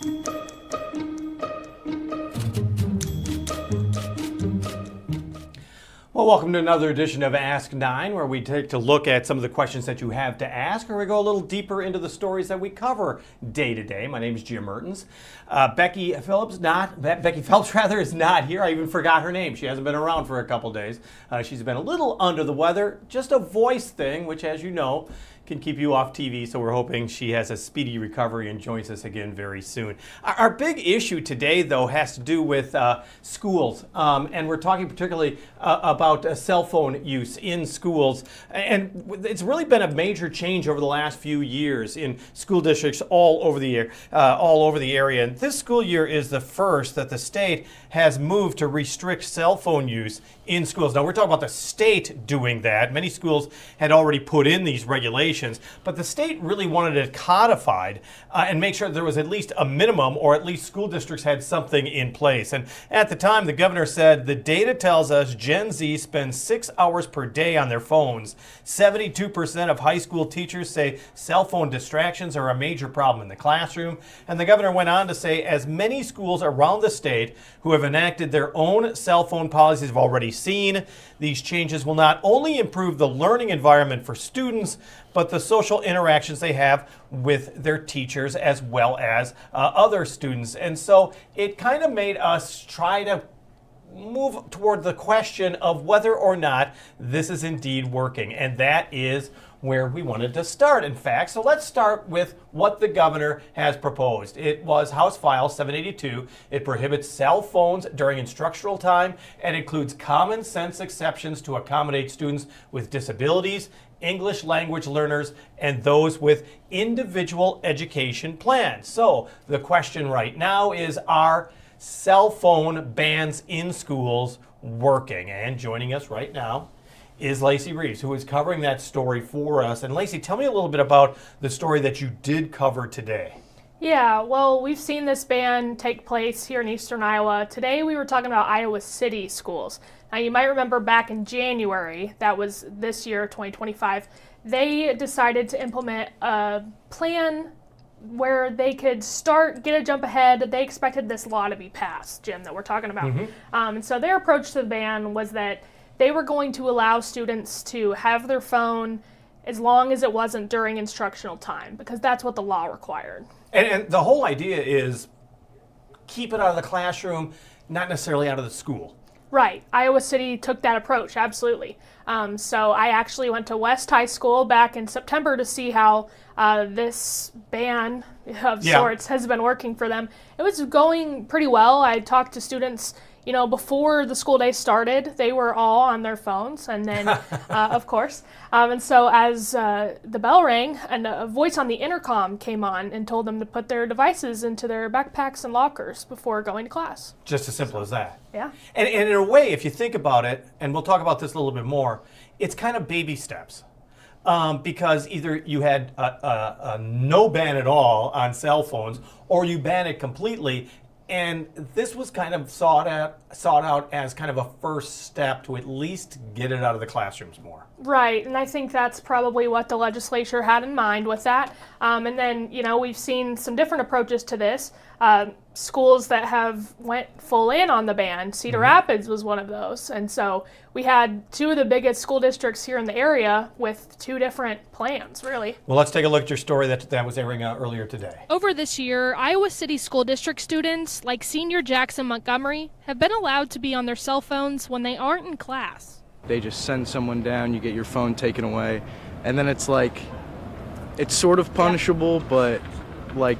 Well, welcome to another edition of Ask 9, where we take a look at some of the questions that you have to ask, or we go a little deeper into the stories that we cover day to day. My name is Jim Mertens. Becky Phelps is not here. I even forgot her name. She hasn't been around for a couple days. She's been a little under the weather, just a voice thing, which, as you know, can keep you off TV, so we're hoping she has a speedy recovery and joins us again very soon. Our big issue today, though, has to do with schools, and we're talking particularly about cell phone use in schools. And it's really been a major change over the last few years in school districts all over the area. And this school year is the first that the state has moved to restrict cell phone use in schools. Now, we're talking about the state doing that. Many schools had already put in these regulations, but the state really wanted it codified and make sure there was at least a minimum, or at least school districts had something in place. And at the time, the governor said, the data tells us Gen Z spends 6 hours per day on their phones. 72% of high school teachers say cell phone distractions are a major problem in the classroom. And the governor went on to say, as many schools around the state who have enacted their own cell phone policies have already seen, these changes will not only improve the learning environment for students, but the social interactions they have with their teachers as well as other students. And so it kind of made us try to move toward the question of whether or not this is indeed working. And that is where we wanted to start, in fact. So let's start with what the governor has proposed. It was House File 782. It prohibits cell phones during instructional time and includes common sense exceptions to accommodate students with disabilities, English language learners, and those with individual education plans. So the question right now is, are cell phone bans in schools working? And joining us right now is Lacey Reeves, who is covering that story for us. And Lacey, tell me a little bit about the story that you did cover today. Yeah, well, we've seen this ban take place here in eastern Iowa. Today we were talking about Iowa City schools. Now, you might remember back in January, that was this year, 2025, they decided to implement a plan where they could get a jump ahead. They expected this law to be passed, Jim, that we're talking about. And so their approach to the ban was that they were going to allow students to have their phone as long as it wasn't during instructional time, because that's what the law required. And the whole idea is keep it out of the classroom, not necessarily out of the school. Right. Iowa City took that approach, absolutely. So I actually went to West High School back in September to see how this ban of sorts has been working for them. It was going pretty well. I talked to students, before the school day started. They were all on their phones, and then, of course. And so as the bell rang, and a voice on the intercom came on and told them to put their devices into their backpacks and lockers before going to class. Just as simple as that. Yeah. And in a way, if you think about it, and we'll talk about this a little bit more, it's kind of baby steps. Because either you had a no ban at all on cell phones, or you ban it completely. And this was kind of sought out as kind of a first step to at least get it out of the classrooms more. Right, and I think that's probably what the legislature had in mind with that. And then, we've seen some different approaches to this. Schools that have went full in on the ban. Cedar Rapids was one of those. And so we had two of the biggest school districts here in the area with two different plans, really. Well, let's take a look at your story that was airing earlier today. Over this year, Iowa City School District students, like senior Jackson Montgomery, have been allowed to be on their cell phones when they aren't in class. They just send someone down, you get your phone taken away, and then it's like, it's sort of punishable, but like,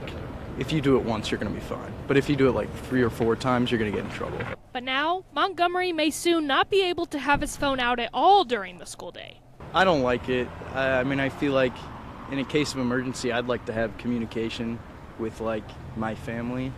if you do it once, you're going to be fine. But if you do it like 3 or 4 times, you're going to get in trouble. But now, Montgomery may soon not be able to have his phone out at all during the school day. I don't like it. I feel like in a case of emergency, I'd like to have communication with like my family.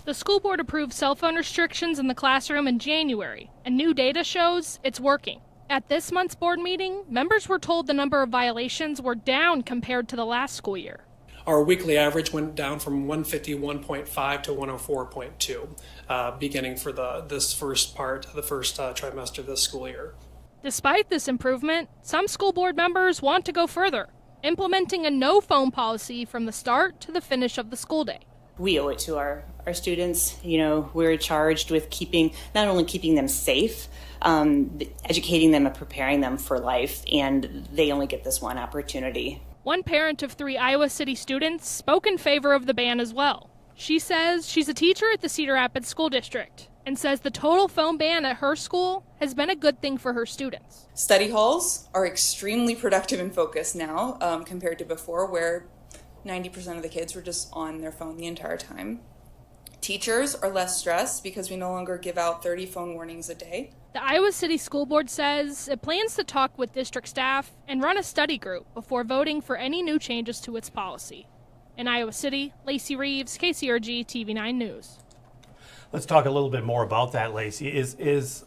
The school board approved cell phone restrictions in the classroom in January, and new data shows it's working. At this month's board meeting, members were told the number of violations were down compared to the last school year. Our weekly average went down from 151.5 to 104.2, beginning for the first trimester of this school year. Despite this improvement, some school board members want to go further, implementing a no phone policy from the start to the finish of the school day. We owe it to our students. You know, we're charged with not only keeping them safe, educating them and preparing them for life, and they only get this one opportunity. One parent of 3 Iowa City students spoke in favor of the ban as well. She says she's a teacher at the Cedar Rapids School District and says the total phone ban at her school has been a good thing for her students. Study halls are extremely productive and focused now compared to before, where 90% of the kids were just on their phone the entire time. Teachers are less stressed because we no longer give out 30 phone warnings a day. The Iowa City School Board says it plans to talk with district staff and run a study group before voting for any new changes to its policy. In Iowa City, Lacey Reeves, KCRG TV9 News. Let's talk a little bit more about that, Lacey.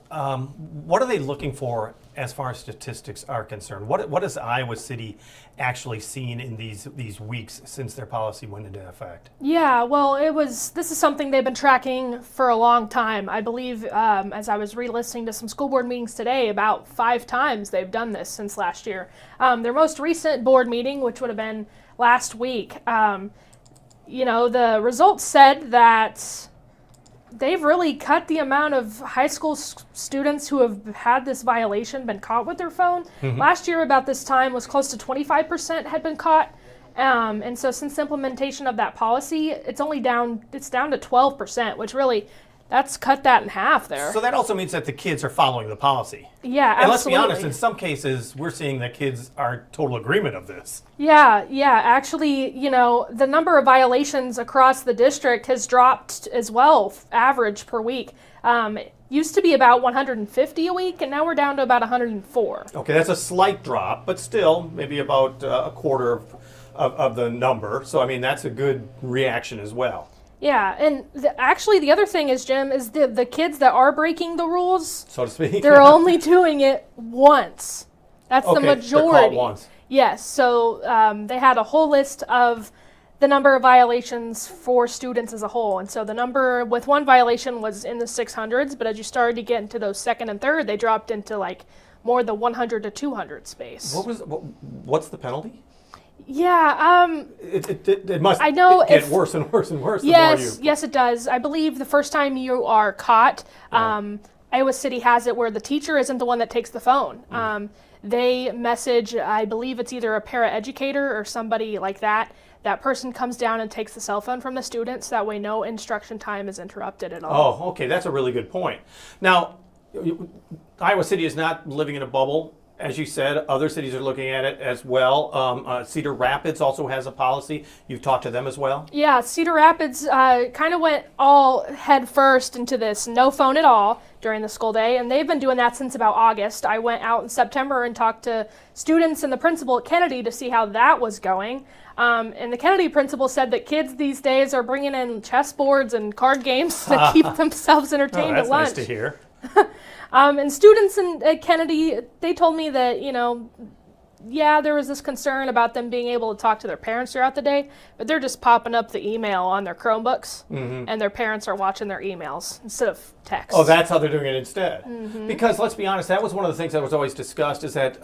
What are they looking for as far as statistics are concerned? What has Iowa City actually seen in these weeks since their policy went into effect? Yeah, well, this is something they've been tracking for a long time. I believe, as I was re-listening to some school board meetings today, about 5 times they've done this since last year. Their most recent board meeting, which would have been last week, the results said that they've really cut the amount of high school students who have had this violation, been caught with their phone. Mm-hmm. Last year, about this time, was close to 25% had been caught. And so since implementation of that policy, it's down to 12%, which really, that's cut that in half there. So that also means that the kids are following the policy. Yeah, absolutely. And let's be honest, in some cases, we're seeing that kids are in total agreement of this. Yeah. Actually, the number of violations across the district has dropped as well, average per week. Used to be about 150 a week, and now we're down to about 104. Okay, that's a slight drop, but still maybe about a quarter of the number. So, I mean, that's a good reaction as well. Yeah, and actually the other thing is, Jim, is the kids that are breaking the rules, so to speak, they're only doing it once. That's the majority. They're caught once. Yes, so they had a whole list of the number of violations for students as a whole. And so the number with one violation was in the 600s, but as you started to get into those second and third, they dropped into like more the 100 to 200 space. What's the penalty? Yeah, it must I know get worse and worse and worse. Yes, it does. I believe the first time you are caught, Iowa City has it where the teacher isn't the one that takes the phone. They message, I believe it's either a paraeducator or somebody like that. That person comes down and takes the cell phone from the students. That way no instruction time is interrupted at all. Oh, okay. That's a really good point. Now, Iowa City is not living in a bubble. As you said, other cities are looking at it as well. Cedar Rapids also has a policy. You've talked to them as well? Yeah, Cedar Rapids kind of went all head first into this no phone at all during the school day, and they've been doing that since about August. I went out in September and talked to students and the principal at Kennedy to see how that was going. And the Kennedy principal said that kids these days are bringing in chessboards and card games to keep themselves entertained at lunch. That's nice to hear. And students at Kennedy, they told me that, there was this concern about them being able to talk to their parents throughout the day, but they're just popping up the email on their Chromebooks, and their parents are watching their emails instead of text. Oh, that's how they're doing it instead. Because let's be honest, that was one of the things that was always discussed, is that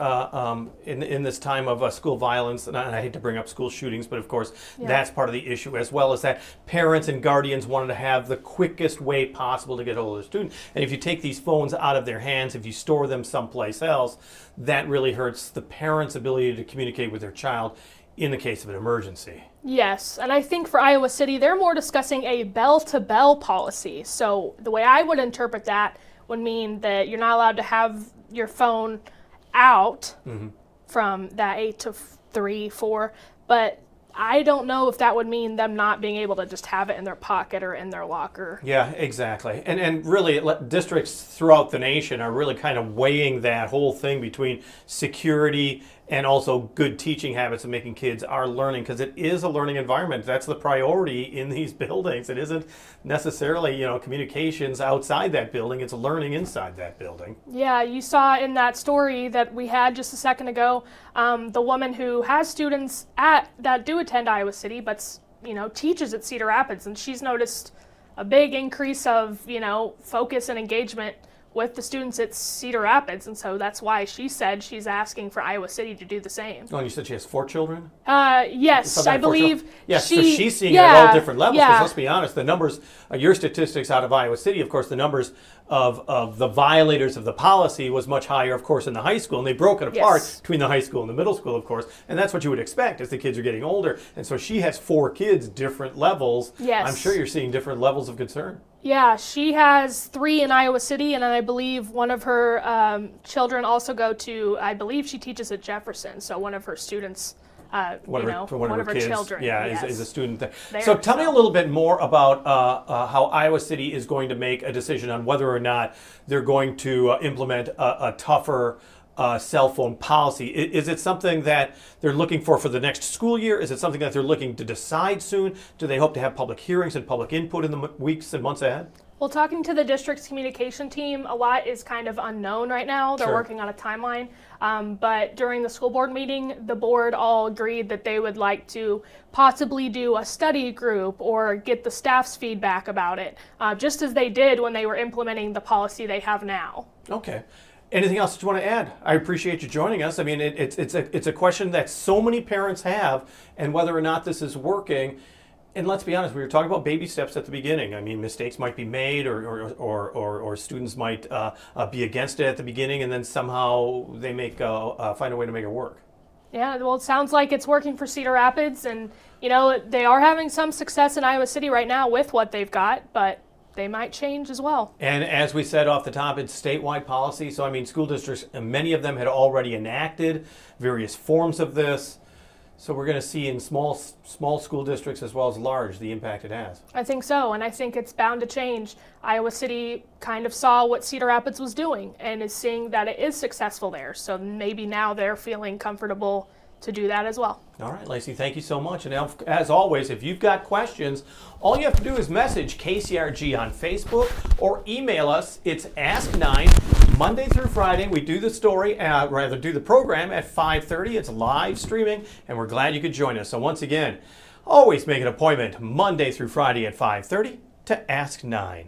in this time of school violence, and I hate to bring up school shootings, but of course that's part of the issue as well, is that parents and guardians wanted to have the quickest way possible to get hold of their student. And if you take these phones out of their hands, if you store them someplace else, that really hurts the parents' ability to communicate with their child in the case of an emergency. Yes, and I think for Iowa City, they're more discussing a bell-to-bell policy. So the way I would interpret that would mean that you're not allowed to have your phone out from that 8 to 3, 4, but I don't know if that would mean them not being able to just have it in their pocket or in their locker. Yeah, exactly. And really, districts throughout the nation are really kind of weighing that whole thing between security and also good teaching habits and making kids are learning, because it is a learning environment. That's the priority in these buildings. It isn't necessarily, communications outside that building. It's learning inside that building. Yeah, you saw in that story that we had just a second ago, the woman who has students that do attend Iowa City, but teaches at Cedar Rapids, and she's noticed a big increase of focus and engagement with the students at Cedar Rapids, and so that's why she said she's asking for Iowa City to do the same. Oh, and you said she has 4 children? Yes, Something I like 4 believe. children? Yes, so she's seeing it at all different levels. Because let's be honest, the numbers, your statistics out of Iowa City, of course, the numbers of the violators of the policy was much higher, of course, in the high school, and they broke it apart between the high school and the middle school, of course, and that's what you would expect as the kids are getting older. And so she has 4 kids, different levels. Yes. I'm sure you're seeing different levels of concern. Yeah, she has 3 in Iowa City, and I believe one of her children also go to, I believe she teaches at Jefferson, so one of her students, one of her kids, children. is a student there. So tell me a little bit more about how Iowa City is going to make a decision on whether or not they're going to implement a tougher cell phone policy. Is it something that they're looking for the next school year? Is it something that they're looking to decide soon? Do they hope to have public hearings and public input in the weeks and months ahead? Well, talking to the district's communication team, a lot is kind of unknown right now. They're working on a timeline. But during the school board meeting, the board all agreed that they would like to possibly do a study group or get the staff's feedback about it, just as they did when they were implementing the policy they have now. Okay. Anything else that you want to add? I appreciate you joining us. I mean, it's a question that so many parents have, and whether or not this is working. And let's be honest, we were talking about baby steps at the beginning. I mean, mistakes might be made, or students might be against it at the beginning, and then somehow they find a way to make it work. Yeah, well, it sounds like it's working for Cedar Rapids, and they are having some success in Iowa City right now with what they've got, but they might change as well. And as we said off the top, it's statewide policy. So, I mean, school districts, many of them had already enacted various forms of this. So we're going to see in small school districts as well as large the impact it has. I think so, and I think it's bound to change. Iowa City kind of saw what Cedar Rapids was doing and is seeing that it is successful there. So maybe now they're feeling comfortable to do that as well. All right, Lacey, thank you so much. And as always, if you've got questions, all you have to do is message KCRG on Facebook or email us. It's Ask9, Monday through Friday. We do the do the program at 5:30. It's live streaming, and we're glad you could join us. So once again, always make an appointment Monday through Friday at 5:30 to Ask9.